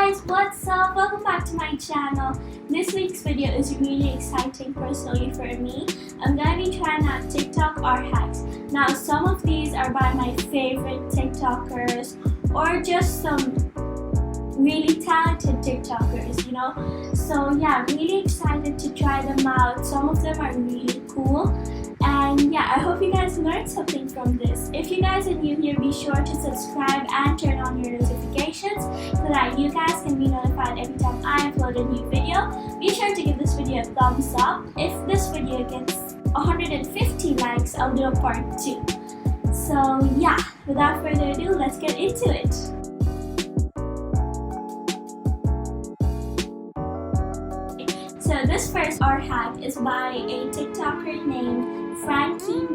guys, what's up? Welcome back to my channel. This week's video is really exciting personally for me. I'm going to be trying out TikTok art hacks. Now some of these are by my favorite TikTokers or just some really talented TikTokers, you know. So yeah, really excited to try them out. Some of them are really cool. And yeah, I hope you guys learned something from this. If you guys are new here, be sure to subscribe and turn on your notifications so that you guys can be notified every time I upload a new video. Be sure to give this video a thumbs up. If this video gets 150 likes, I'll do a part 2. So yeah, without further ado, let's get into it. So this first art hack is by a TikToker named Franky.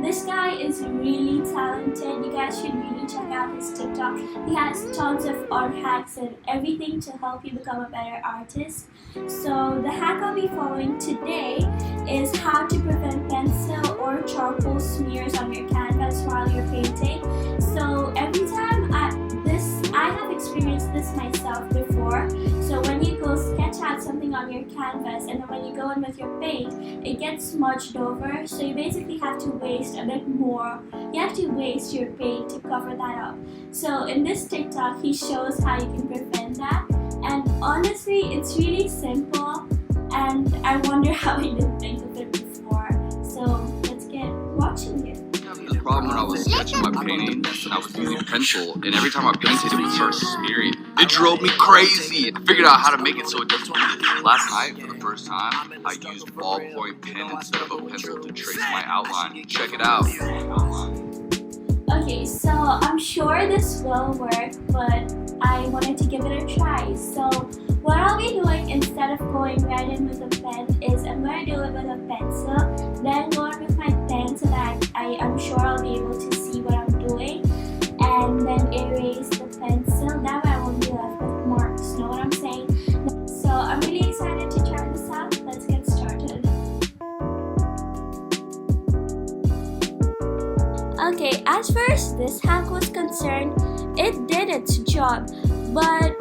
This guy is really talented. You guys should really check out his TikTok. He has tons of art hacks and everything to help you become a better artist. So the hack I'll be following today is how to prevent pencil or charcoal smears on your canvas while you're painting. So every time I have experienced this myself before. So when you go sketch out something on your canvas and then when you go in with your paint, it gets smudged over. So you basically have to waste a bit more. You have to waste your paint to cover that up. So in this TikTok, he shows how you can prevent that. And honestly, it's really simple. And I wonder how I didn't think of it before. So let's get watching it. The problem when I was sketching my painting, I was using pencil, and every time I painted, it would start smearing. It drove me crazy. I figured out how to make it so it doesn't do this. Last night, for the first time, I used ballpoint pen instead of a pencil to trace my outline. Check it out. Okay, so I'm sure this will work, but I wanted to give it a try. So what I'll be doing instead of going right in with a pen is I'm going to do it with a pencil, then go in with my pen so that I'm sure I'll be able to see what I'm doing, and then erase the pencil. That way I won't be left with marks, know what I'm saying? So I'm really excited to try this out. Let's get started. Okay, as far as this hack was concerned, it did its job, but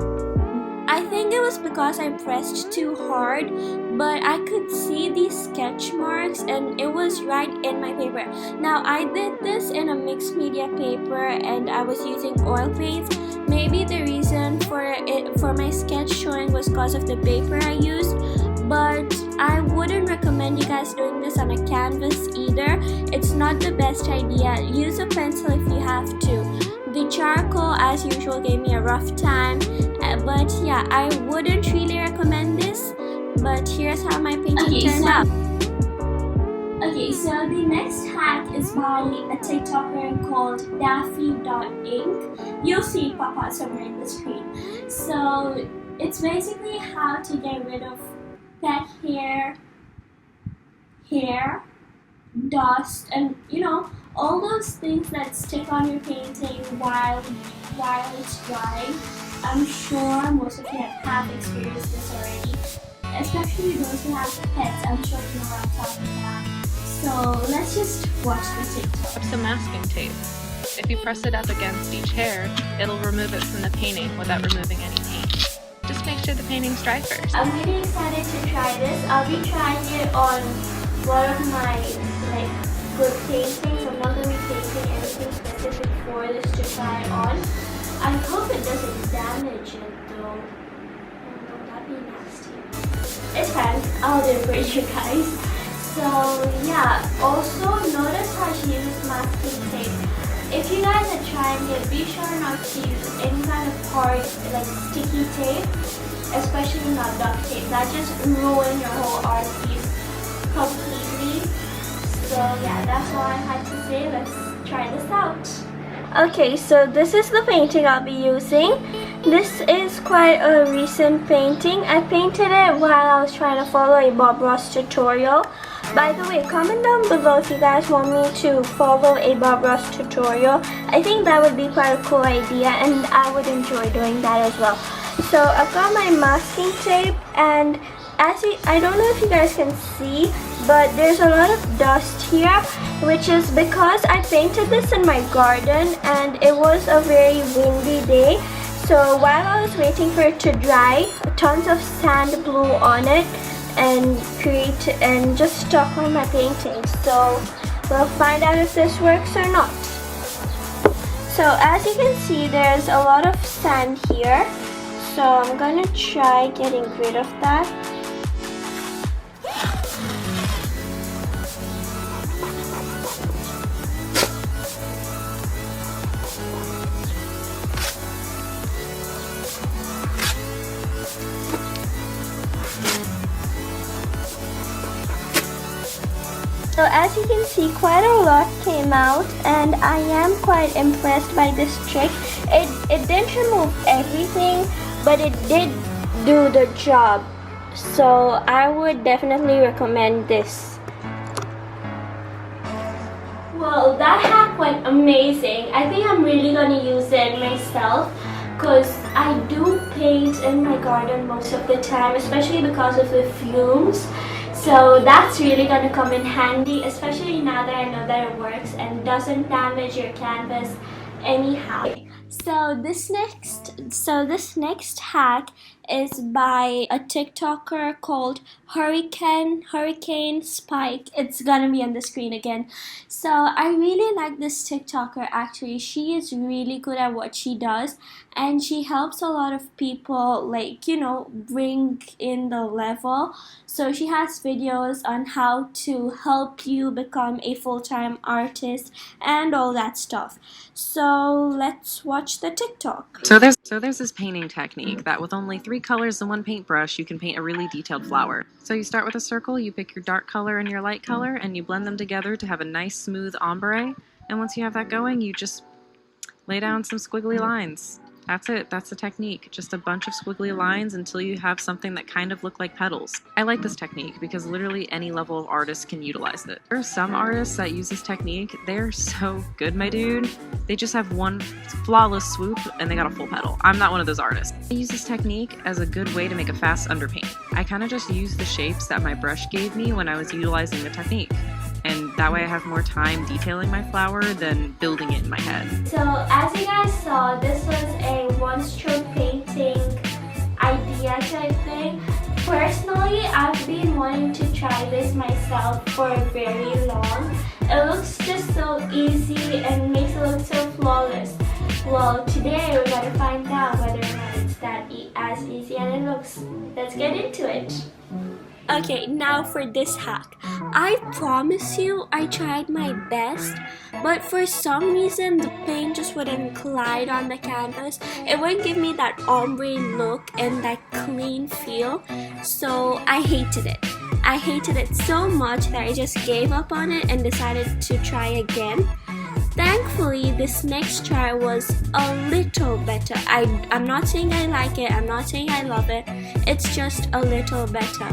I think it was because I pressed too hard, but I could see these sketch marks and it was right in my paper. Now I did this in a mixed media paper and I was using oil paints. Maybe the reason for my sketch showing was because of the paper I used, but I wouldn't recommend you guys doing this on a canvas either. It's not the best idea. Use a pencil if you have to. The charcoal, as usual, gave me a rough time, but yeah, I wouldn't really recommend this, but here's how my painting turned out. Okay, so the next hack is by a TikToker called daph.ink. You'll see it pop out somewhere in the screen. So it's basically how to get rid of pet hair, dust, and you know, all those things that stick on your painting while it's drying. I'm sure most of you have experienced this already, especially those who have pets. I'm sure you know what I'm talking about. So let's just watch the TikTok. Some masking tape. If you press it up against each hair, it'll remove it from the painting without removing any paint. Just make sure the painting's dry first. I'm really excited to try this. I'll be trying it on one of my good paintings. I'm not going to be painting anything specific for this to try on. I hope it doesn't damage it though. Oh, that'd be nasty. It's fine. I'll do it for you guys. So yeah, also notice how she uses masking tape. If you guys are trying it, be sure not to use any kind of hard, like sticky tape, especially not duct tape. That just ruins your whole art piece completely. So yeah, that's all I had to say. Let's try this out. Okay, so this is the painting I'll be using. This is quite a recent painting. I painted it while I was trying to follow a Bob Ross tutorial. By the way, comment down below if you guys want me to follow a Bob Ross tutorial. I think that would be quite a cool idea and I would enjoy doing that as well. So I've got my masking tape, and I don't know if you guys can see, but there's a lot of dust here, which is because I painted this in my garden and it was a very windy day. So while I was waiting for it to dry, tons of sand blew on it and just stuck on my painting. So we'll find out if this works or not. So as you can see, there's a lot of sand here. So I'm gonna try getting rid of that. So as you can see, quite a lot came out, and I am quite impressed by this trick. It didn't remove everything, but it did do the job. So I would definitely recommend this. Well, that hack went amazing. I think I'm really gonna use it myself, because I do paint in my garden most of the time, especially because of the fumes. So that's really going to come in handy, especially now that I know that it works and doesn't damage your canvas anyhow. So this next hack is by a TikToker called hurrinespike. It's gonna be on the screen again. So I really like this TikToker actually. She is really good at what she does, and she helps a lot of people, like, you know, bring in the level. So she has videos on how to help you become a full-time artist and all that stuff. So let's watch the TikTok. So there's this painting technique that with only 3 colors and 1 paintbrush, you can paint a really detailed flower. So you start with a circle, you pick your dark color and your light color, and you blend them together to have a nice smooth ombre. And once you have that going, you just lay down some squiggly lines. That's it. That's the technique. Just a bunch of squiggly lines until you have something that kind of look like petals. I like this technique because literally any level of artist can utilize it. There are some artists that use this technique. They're so good, my dude. They just have one flawless swoop and they got a full petal. I'm not one of those artists. I use this technique as a good way to make a fast underpaint. I kind of just use the shapes that my brush gave me when I was utilizing the technique. And that way I have more time detailing my flower than building it in my head. So as you guys saw, this was a one-stroke painting idea type thing. Personally, I've been wanting to try this myself for very long. It looks just so easy and makes it look so flawless. Well, today we're going to find out whether or not it's that as easy as it looks. Let's get into it. Okay, now for this hack. I promise you I tried my best, but for some reason the paint just wouldn't glide on the canvas. It wouldn't give me that ombre look and that clean feel, so I hated it. I hated it so much that I just gave up on it and decided to try again. Thankfully, this next try was a little better. I'm not saying I like it, I'm not saying I love it, it's just a little better.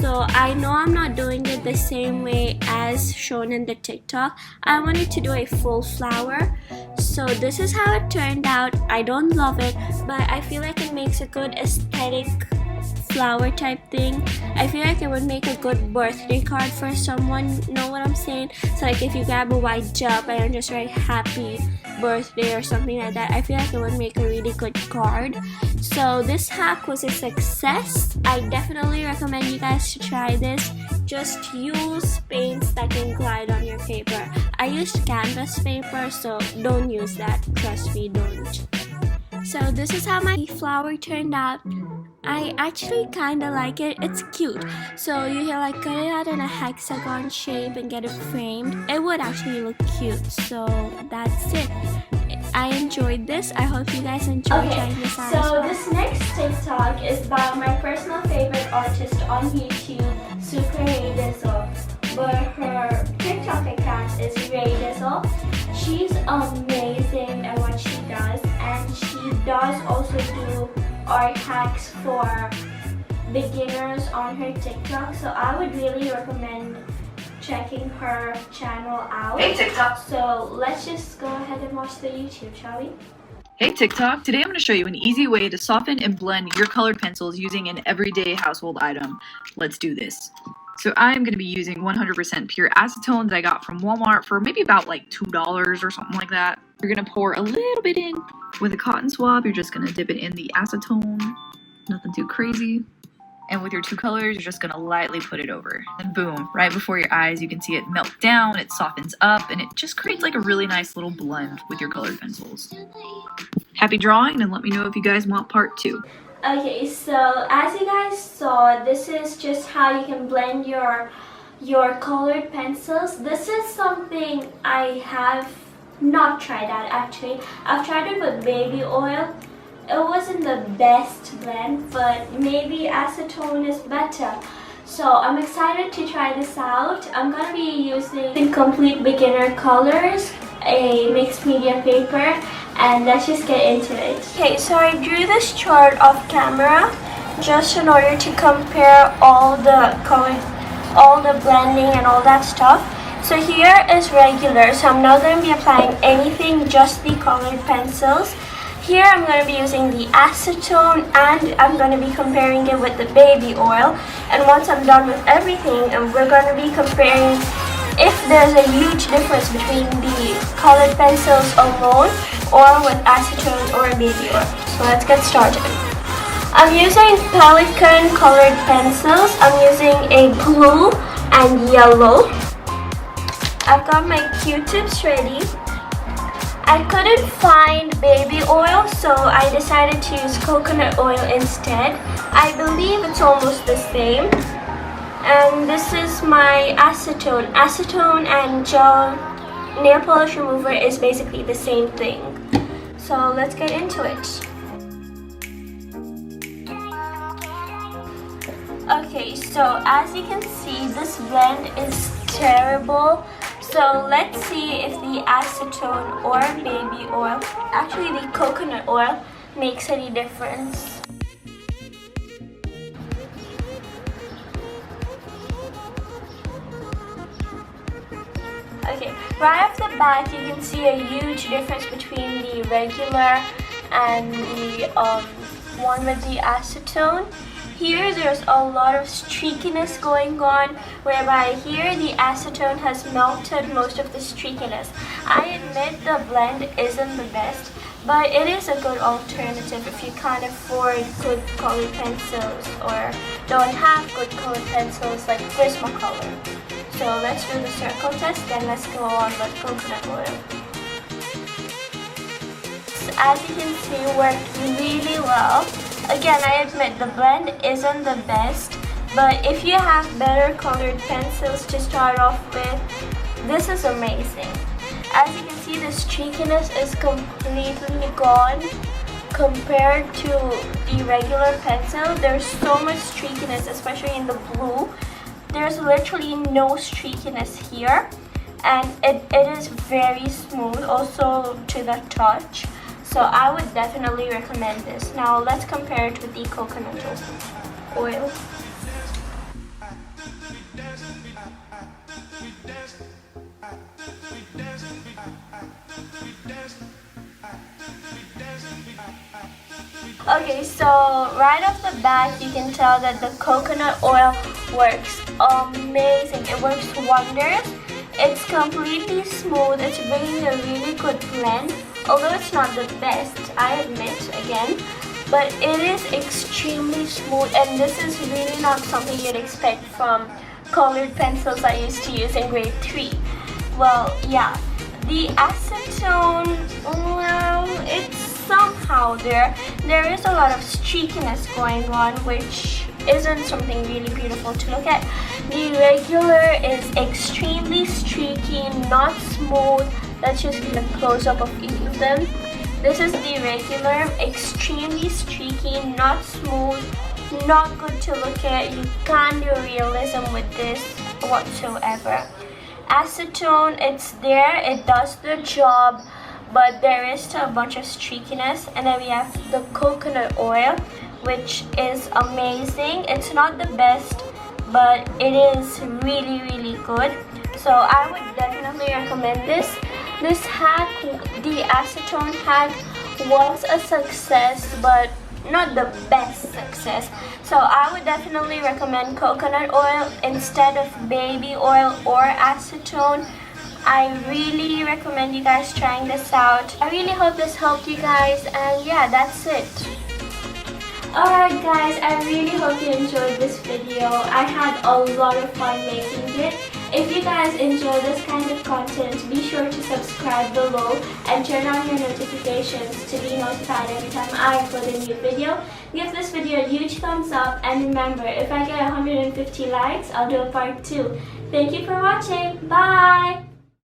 So I know I'm not doing it the same way as shown in the TikTok. I wanted to do a full flower. So this is how it turned out. I don't love it, but I feel like it makes a good aesthetic flower type thing. I feel like it would make a good birthday card for someone, know what I'm saying? So like if you grab a white jump and just write happy birthday or something like that, I feel like it would make a really good card. So this hack was a success. I definitely recommend you guys to try this. Just use paints that can glide on your paper. I used canvas paper, so don't use that. Trust me, don't. So this is how my flower turned out. I actually kind of like it. It's cute. So you can like cut it out in a hexagon shape and get it framed. It would actually look cute. So that's it. I enjoyed this. I hope you guys enjoyed trying this out as well. So this next TikTok is by my personal favorite artist on YouTube, Super Dizzle. But her TikTok account is Ray Dizzle. She's amazing at what she does, and she does also do art hacks for beginners on her TikTok. So I would really recommend checking her channel out. Hey TikTok! So let's just go ahead and watch the YouTube, shall we? Hey TikTok! Today I'm going to show you an easy way to soften and blend your colored pencils using an everyday household item. Let's do this. So I'm going to be using 100% pure acetone that I got from Walmart for maybe about like $2 or something like that. You're gonna pour a little bit in. With a cotton swab, you're just gonna dip it in the acetone. Nothing too crazy. And with your two colors, you're just gonna lightly put it over. And boom, right before your eyes, you can see it melt down, it softens up, and it just creates like a really nice little blend with your colored pencils. Happy drawing, and let me know if you guys want part 2. Okay, so as you guys saw, this is just how you can blend your colored pencils. This is something I have not tried out actually. I've tried it with baby oil. It wasn't the best blend, but maybe acetone is better. So I'm excited to try this out. I'm gonna be using Complete Beginner Colors, a mixed media paper, and let's just get into it. Okay, so I drew this chart off camera just in order to compare all the blending and all that stuff. So here is regular, so I'm not going to be applying anything, just the colored pencils. Here I'm going to be using the acetone, and I'm going to be comparing it with the baby oil. And once I'm done with everything, we're going to be comparing if there's a huge difference between the colored pencils alone or with acetone or baby oil. So let's get started. I'm using Pelican colored pencils. I'm using a blue and yellow. I've got my Q-tips ready. I couldn't find baby oil, so I decided to use coconut oil instead. I believe it's almost the same. And this is my acetone. Acetone and gel nail polish remover is basically the same thing. So let's get into it. Okay, so as you can see, this blend is terrible. So let's see if the acetone or baby oil, actually the coconut oil, makes any difference. Okay, right off the bat you can see a huge difference between the regular and the one with the acetone. Here there's a lot of streakiness going on, whereby here the acetone has melted most of the streakiness. I admit the blend isn't the best, but it is a good alternative if you can't afford good colored pencils or don't have good colored pencils like Prismacolor. So let's do the circle test, then let's go on with coconut oil. So as you can see, it worked really well. Again, I admit the blend isn't the best, but if you have better colored pencils to start off with, this is amazing. As you can see, the streakiness is completely gone compared to the regular pencil. There's so much streakiness, especially in the blue. There's literally no streakiness here, and it is very smooth also to the touch. So I would definitely recommend this. Now let's compare it with the coconut oil. Okay, so right off the bat you can tell that the coconut oil works amazing. It works wonders. It's completely smooth. It's bringing a really good blend. Although it's not the best, I admit again, but it is extremely smooth, and this is really not something you'd expect from colored pencils I used to use in grade 3. Well, yeah, the acetone, well, it's somehow there. There is a lot of streakiness going on, which isn't something really beautiful to look at. The regular is extremely streaky, not smooth. Let's just get a close-up of each of them. This is the regular, extremely streaky, not smooth, not good to look at. You can't do realism with this whatsoever. Acetone, it's there, it does the job, but there is still a bunch of streakiness. And then we have the coconut oil, which is amazing. It's not the best, but it is really, really good. So I would definitely recommend this. This hack, the acetone hack, was a success, but not the best success. So I would definitely recommend coconut oil instead of baby oil or acetone. I really recommend you guys trying this out. I really hope this helped you guys, and yeah, that's it. Alright guys, I really hope you enjoyed this video. I had a lot of fun making it. If you guys enjoy this kind of content, be sure to subscribe below and turn on your notifications to be notified every time I upload a new video. Give this video a huge thumbs up, and remember, if I get 150 likes, I'll do a part 2. Thank you for watching. Bye!